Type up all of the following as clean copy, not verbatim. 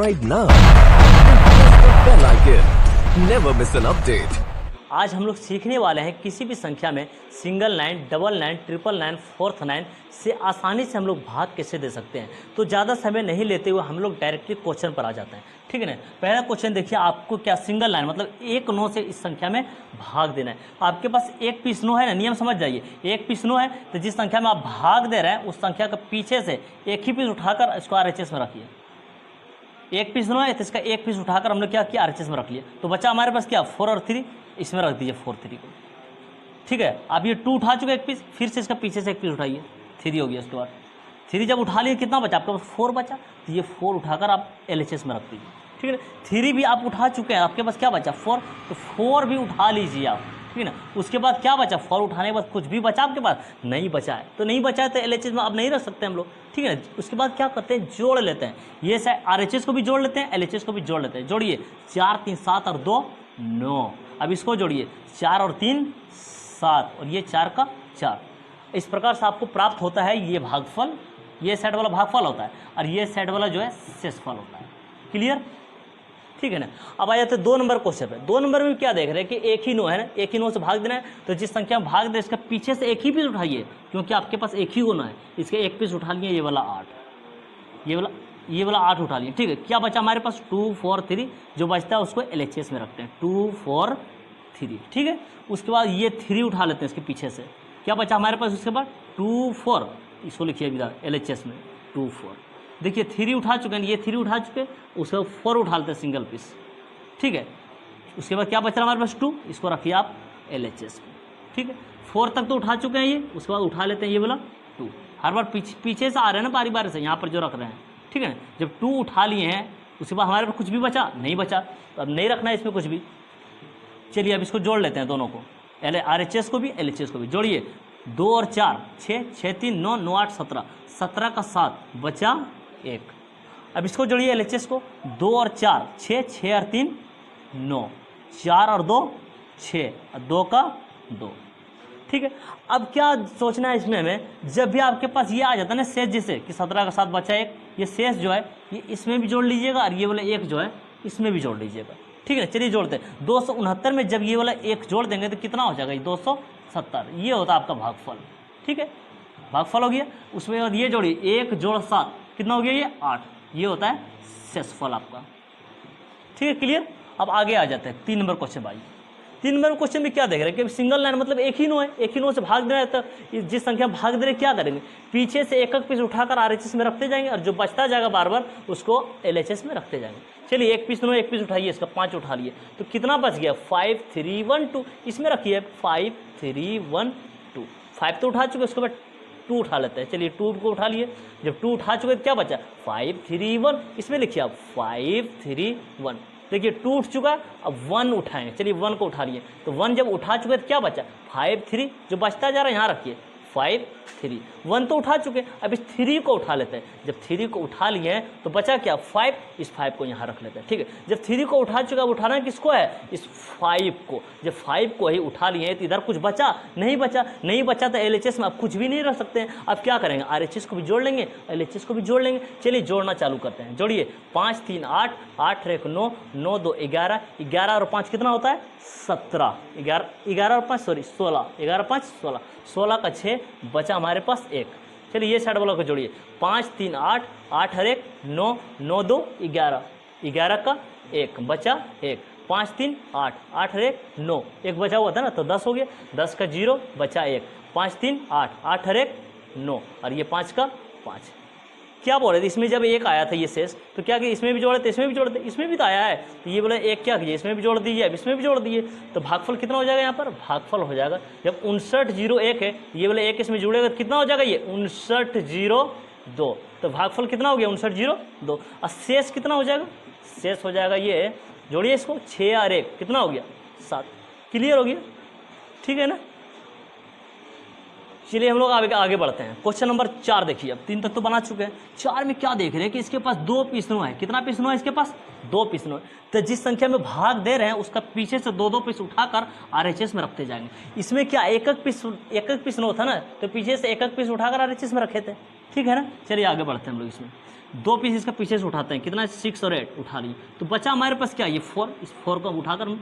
subscribe now and press the bell icon. Never miss an update. आज हम लोग सीखने वाले हैं किसी भी संख्या में single line, double line, triple line, fourth line से आसानी से हम लोग भाग कैसे दे सकते हैं। तो ज़्यादा समय नहीं लेते हुए हम लोग डायरेक्टली क्वेश्चन पर आ जाते हैं, ठीक है ना। पहला क्वेश्चन देखिए, आपको क्या सिंगल लाइन मतलब एक नो से इस संख्या में भाग देना है। आपके पास एक पीस नो है ना, नियम समझ जाइए। एक पीस नो है तो जिस संख्या में आप भाग दे रहे हैं उस संख्या का पीछे से एक ही पीस उठाकर इसको RHS में रखिए। एक पीस नो है तो इसका एक पीस उठाकर हमने क्या किया, RHS में रख लिया। तो बच्चा हमारे पास क्या 4 और 3, इसमें रख दीजिए 4 3 को, ठीक है। आप ये 2 उठा चुके एक पीस, फिर से इसका पीछे से एक पीस उठाइए, 3 हो गया। उसके बाद 3 जब उठा लिए कितना बचा आपके पास, 4 बचा। तो ये 4 उठाकर आप LHS में रख दीजिए, ठीक है। 3 भी आप उठा चुके हैं, आपके पास क्या बचा 4, तो 4 भी उठा लीजिए आप, ठीक है ना। उसके बाद क्या बचा, 4 उठाने के बाद कुछ भी बचा आपके पास, नहीं बचा है। तो नहीं बचा है तो LHS में अब नहीं रख सकते हम लोग, ठीक है ना। उसके बाद क्या करते हैं, जोड़ लेते हैं। ये RHS को भी जोड़ लेते हैं, LHS को भी जोड़ लेते हैं। जोड़िए, 4 3 7 और 2 9। अब इसको जोड़िए, 4 और 3 7 और ये 4 का 4। इस प्रकार से आपको प्राप्त होता है ये भागफल। ये सेट वाला भागफल होता है और ये सेट वाला जो है शेषफल होता है। क्लियर, ठीक है ना। अब आ जाते हैं 2 नंबर क्वेश्चन पे। 2 नंबर में क्या देख रहे हैं कि एक ही नो है ना, एक ही नो से भाग देना है। तो जिस संख्या में भाग दे इसका पीछे से एक ही पीस उठाइए, क्योंकि आपके पास एक ही नो है। इसके एक पीस उठा लिए, ये वाला 8, ये वाला 8 उठा लिए, ठीक है। क्या बचा हमारे पास 2 4 3, जो बचता है उसको LHS में रखते हैं, 2 4 3, ठीक है। उसके बाद ये 3 उठा लेते हैं इसके पीछे से। क्या बचा हमारे पास उसके बाद 2 4, इसको लिखिए इधर LHS में 2 4। देखिए 3 उठा चुके हैं, ये 3 उठा चुके, उसके बाद 4 उठा लेते हैं सिंगल पीस, ठीक है। उसके बाद क्या बचा हमारे पास 2, इसको रखिए आप LHS में, ठीक है। 4 तक तो उठा चुके हैं ये, उसके बाद उठा लेते हैं ये वाला 2। हर बार पीछे से आ रहे हैं ना, बारी बारी से यहाँ पर जो रख रहे हैं, ठीक है ना। जब 2 उठा लिए हैं उसके बाद हमारे पास कुछ भी बचा नहीं बचा, तो अब नहीं रखना है इसमें कुछ भी। चलिए अब इसको जोड़ लेते हैं दोनों को, RHS को भी LHS को भी। जोड़िए, 2 और 4 6 6 3 9 9 8 17, 17 का 7 बचा 1। अब इसको जोड़िए LHS को, 2 और 4 6 6 और 3 9, 4 और 2 6 और 2 का 2, ठीक है। अब क्या सोचना है इसमें हमें, जब भी आपके पास ये आ जाता है ना शेष, जैसे कि 17 का 7 बचा 1, ये शेष जो है ये इसमें भी जोड़ लीजिएगा और ये वाला 1 जो है इसमें भी जोड़ लीजिएगा, ठीक है। चलिए जोड़ते हैं। 269 में जब ये वाला 1 जोड़ देंगे तो कितना हो जाएगा, 270। ये होता है आपका भागफल, ठीक है। भागफल हो गया। उसमें बाद ये जोड़िए, 1 जोड़ 7 कितना हो गया, ये 8। ये होता है शेषफल आपका, ठीक है। क्लियर। अब आगे आ जाते हैं 3 नंबर क्वेश्चन भाई। 3 नंबर क्वेश्चन में क्या देख रहे हैं कि सिंगल लाइन मतलब एक ही नो है, एक ही नो से भाग दे रहा है। तो जिस संख्या भाग दे रहे क्या करेंगे, पीछे से एक पीस उठाकर RHS में रखते जाएंगे और जो बचता जाएगा बार बार उसको LHS में रखते जाएंगे। चलिए एक पीस नो, एक पीस उठाइए, इसका 5 उठा लिए, तो कितना बच गया 5 3 1 2। इसमें रखिए 5 3 1 2। 5 तो उठा चुके, उसके बाद 2 उठा लेते हैं। चलिए 2 को उठा लिए। जब 2 उठा चुके तो क्या बचा 5 3 1। इसमें लिखिए आप 5 3 1। देखिए 2 उठ चुका, अब 1 उठाएंगे। चलिए 1 को उठा लिए, तो 1 जब उठा चुके तो क्या बचा 5 3, जो बचता जा रहा है यहाँ रखिए 5 3। 1 तो उठा चुके, अब इस 3 को उठा लेते हैं। जब 3 को उठा लिए हैं तो बचा क्या 5, इस 5 को यहाँ रख लेते हैं, ठीक है। जब 3 को उठा चुका, अब उठाना किसको है, इस 5 को। जब 5 को ही उठा लिए हैं तो इधर कुछ बचा नहीं बचा, नहीं बचा तो LHS में आप कुछ भी नहीं रख सकते हैं। अब क्या करेंगे, RHS को भी जोड़ लेंगे, LHS को भी जोड़ लेंगे। चलिए जोड़ना चालू करते हैं। जोड़िए, 5 3 8 8 1 9 9 2 11, 11 और 5 कितना होता है 17, 11 और 5 सॉरी 16, 11 5 16, 16 का 6 बचा हमारे पास 1। चलिए ये साइड वाला को जोड़िए, 5 3 8 8 और 1 9 9 2 11, 11 का 1 बचा 1, 5 3 8 8 और 1 9, 1 बचा हुआ था ना, तो 10 हो गया। 10 का 0 बचा 1, 5 3 8 8 और 1 9 और ये 5 का 5। क्या बोल रहे थे, इसमें जब 1 आया था ये शेष, तो क्या कि इसमें भी जोड़े थे, इसमें भी जोड़ते, इसमें भी तो आया है। तो ये बोले 1 क्या किया, इसमें भी जोड़ दीजिए, अब इसमें भी जोड़ दिए, तो भागफल कितना हो जाएगा यहाँ पर, भागफल हो जाएगा जब 59 0 1 है, ये बोले 1 इसमें जुड़ेगा तो कितना हो जाएगा ये 59 0 2। तो भागफल कितना हो गया 59 0 2। और शेष कितना हो जाएगा, शेष हो जाएगा ये, जोड़िए इसको, 6 और 1 कितना हो गया 7। क्लियर हो गया, ठीक है ना। चलिए हम लोग आगे बढ़ते हैं। क्वेश्चन नंबर 4 देखिए। अब 3 तक तो बना चुके हैं, 4 में क्या देख रहे हैं कि इसके पास 2 पीस नो है। कितना पीस नो है इसके पास, 2 पीस नो है। तो जिस संख्या में भाग दे रहे हैं उसका पीछे से 2 पीस उठाकर RHS में रखते जाएंगे। इसमें क्या एक एक पीस नो था ना, तो पीछे से एक पीस उठाकर RHS में रखे थे, ठीक है ना। चलिए आगे बढ़ते हैं हम लोग इसमें। 2 पीस इसका पीछे से उठाते हैं, कितना 6 और 8 उठा लिए, तो बचा हमारे पास क्या, ये 4, इस 4 को उठाकर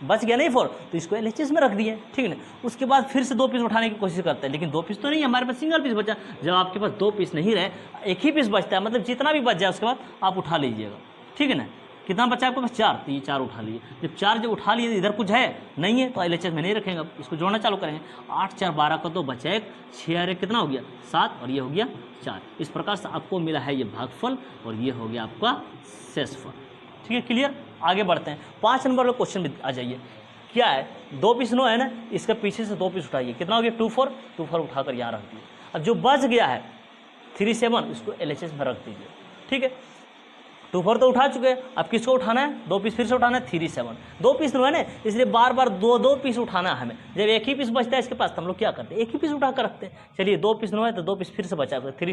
बच गया नहीं 4, तो इसको LHS में रख दिए, ठीक है ना। उसके बाद फिर से 2 पीस उठाने की कोशिश करते हैं, लेकिन 2 पीस तो नहीं, हमारे पास सिंगल पीस बचा। जब आपके पास 2 पीस नहीं रहे, एक ही पीस बचता है, मतलब जितना भी बच जाए उसके बाद आप उठा लीजिएगा, ठीक है ना। कितना बचा आपके पास 4, तो ये 4 उठा लिए। जब 4 जब उठा लिए इधर कुछ है नहीं है तो LHS में नहीं रखेंगे, इसको जोड़ना चालू करेंगे। 8 4 12 का तो बचा 1, 6 और 1 कितना हो गया 7, और ये हो गया 4। इस प्रकार से आपको मिला है ये भागफल, और ये हो गया आपका शेषफल, ठीक है। क्लियर। आगे बढ़ते हैं। 5 नंबर का क्वेश्चन में आ जाइए। क्या है, 2 पीस नो है ना, इसके पीछे से 2 पीस उठाइए, कितना हो गया 2 4, 2 4 उठाकर यहाँ रख दिए। अब जो बच गया है 3 7, इसको LHS में रख दीजिए, ठीक है। 2 4 तो उठा चुके हैं, अब किसको उठाना है, 2 पीस फिर से उठाना है 3 7। 2 पीस नो है ना, इसलिए बार बार 2 पीस उठाना है हमें। जब एक ही पीस बचता है इसके पास तो हम लोग क्या करते हैं, एक ही पीस उठा कर रखते हैं। चलिए 2 पीस नो है तो 2 पीस फिर से बचा, 3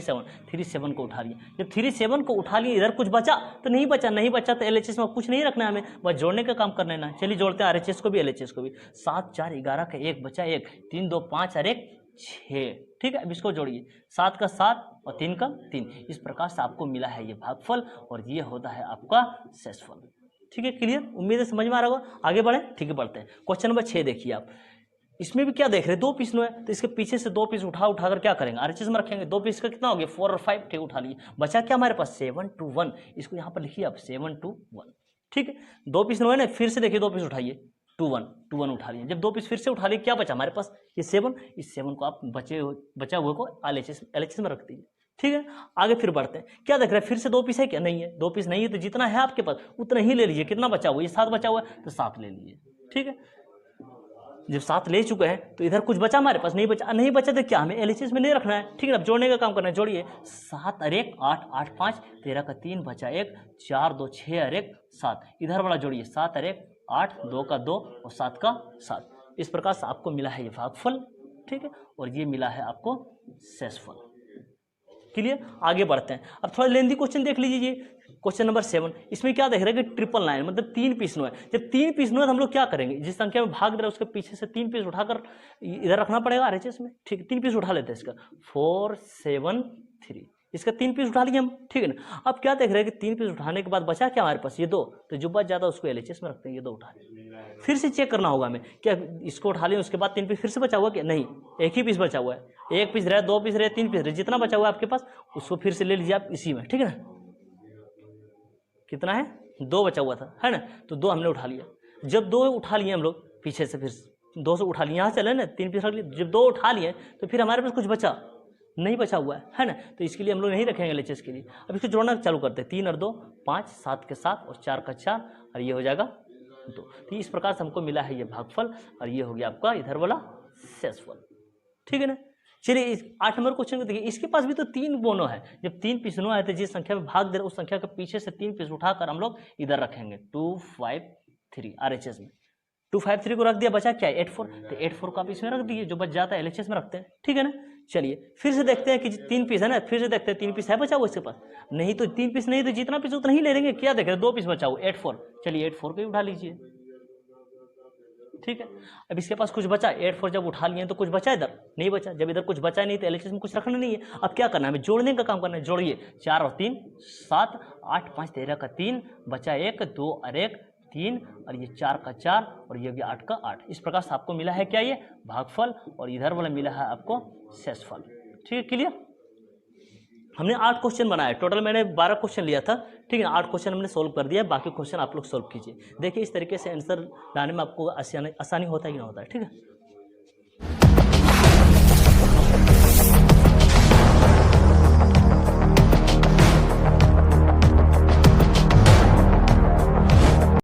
7 को उठा लिए। जब 3 7 को उठा लिए, इधर कुछ बचा तो नहीं बचा तो LHS में कुछ नहीं रखना है हमें, बस जोड़ने का काम करना है ना। चलिए जोड़ते हैं RHS को भी LHS को भी। 7 4 11 का 1 बचा 1, 3 2 5 और 1 6, ठीक है। अब इसको जोड़िए, 7 का 7 और 3 का 3। इस प्रकार से आपको मिला है ये भागफल, और ये होता है आपका शेषफल, ठीक है। क्लियर, उम्मीद है समझ में आ रहा होगा। आगे बढ़े, ठीक है, बढ़ते हैं। क्वेश्चन नंबर 6 देखिए आप। इसमें भी क्या देख रहे हैं, 2 पीस नो है, तो इसके पीछे से 2 पीस उठाकर क्या करेंगे, RHS में रखेंगे। 2 पीस का कितना हो गया 4 और 5, ठीक, उठा लिए। बचा क्या हमारे पास 7 2 1, इसको यहाँ पर लिखिए आप 7 2 1, ठीक है। 2 पीस नो है ना, फिर से देखिए 2 पीस उठाइए, 2 1 उठा लिए। जब 2 पीस फिर से उठा लिए, क्या बचा हमारे पास ये 7, इस 7 को आप बचा हुए को LHS में रख दीजिए, ठीक है। आगे फिर बढ़ते हैं। क्या देख रहे हैं, फिर से 2 पीस है क्या, नहीं है। 2 पीस नहीं है तो जितना है आपके पास उतना ही ले लीजिए। कितना बचा हुआ, ये 7 बचा हुआ है तो 7 ले लीजिए, ठीक है। जब 7 ले चुके हैं तो इधर कुछ बचा हमारे पास, नहीं बचा तो क्या हमें LHS में नहीं रखना है, ठीक है। अब जोड़ने का काम करना है, जोड़िए। 7 और 1 8, 8 5 13 का 3 बचा 1, 4 2 6 और 1 7। इधर वाला जोड़िए, 7 और 1 8, 2 का 2 और 7 का 7। इस प्रकार से आपको मिला है ये भागफल, ठीक है, और ये मिला है आपको शेषफल। क्लियर। आगे बढ़ते हैं। अब थोड़ा लेंदी क्वेश्चन देख लीजिए। क्वेश्चन नंबर 7, इसमें क्या देख रहे हैं कि 999 मतलब 3 पीस नो है। जब 3 पीस नो है तो हम लोग क्या करेंगे, जिस संख्या में भाग दे रहा है उसके पीछे से 3 पीस उठाकर इधर रखना पड़ेगा RHS में, ठीक। 3 पीस उठा लेते हैं इसका, 4 7 3, इसका 3 पीस उठा लिए हम, ठीक है ना। अब क्या देख रहे हैं कि 3 पीस उठाने के बाद बचा क्या हमारे पास, ये 2, तो जो बच जाता है उसको LHS में रखते हैं। ये 2 उठा लिए, फिर से चेक करना होगा हमें, क्या इसको उठा लिया उसके बाद 3 पीस फिर से बचा हुआ क्या, नहीं, एक ही पीस बचा हुआ है। 1 पीस रहे, 2 पीस रहे, 3 पीस रहे, जितना बचा हुआ है आपके पास उसको फिर से ले लीजिए आप इसी में, ठीक है ना। कितना है, 2 बचा हुआ था, है ना, तो 2 हमने उठा लिया। जब 2 उठा लिए हम लोग पीछे से, फिर 2 से उठा लिए, यहाँ चले ना 3 पीस रख लिए। जब 2 उठा लिए तो फिर हमारे पास कुछ बचा नहीं, बचा हुआ है ना, तो इसके लिए हम लोग नहीं रखेंगे LHS के लिए। अब इसको जोड़ना चालू करते हैं, 3 और 2 5, 7 के 7 और 4 का 4, और ये हो जाएगा 2। तो इस प्रकार से हमको मिला है ये भागफल, और ये हो गया आपका इधर वाला शेषफल, ठीक है ना। चलिए इस 8 नंबर क्वेश्चन को देखिए। इसके पास भी तो 3 बोनो है। जब 3 पीस नो है तो जिस संख्या में भाग दे रहे उस संख्या के पीछे से 3 पीस उठाकर हम लोग इधर रखेंगे 2 5 3 RHS में। 2 5 3 को रख दिया, बचा क्या है 8 4, तो 8 4 को आप इसमें रख दिए, जो बच जाता है LHS में रखते हैं, ठीक है ना। चलिए फिर से देखते हैं कि 3 पीस है ना, फिर से देखते हैं 3 पीस है बचा हुआ इसके पास, नहीं तो 3 पीस नहीं तो जितना पीस उतना ही ले लेंगे। क्या देख रहे हैं 2 पीस बचा हुआ 8 4, चलिए 8 4 को ही उठा लीजिए, ठीक है। अब इसके पास कुछ बचा, 8 4 जब उठा लिए तो कुछ बचा, इधर नहीं बचा। जब इधर कुछ बचा नहीं तो LHS में कुछ रखना नहीं है। अब क्या करना है, हमें जोड़ने का काम करना है। जोड़िए, 4 और 3 7, 8 5 13 का 3 बचा 1, 2 और 1 3, और ये 4 का 4 और ये भी 8 का 8। इस प्रकार से आपको मिला है क्या, ये भागफल, और इधर वाला मिला है आपको शेषफल, ठीक है। क्लियर। हमने 8 क्वेश्चन बनाए, टोटल मैंने 12 क्वेश्चन लिया था, ठीक है। 8 क्वेश्चन हमने सोल्व कर दिया, बाकी क्वेश्चन आप लोग सोल्व कीजिए। देखिए इस तरीके से आंसर लाने में आपको आसानी होता है कि नहीं होता है, ठीक है।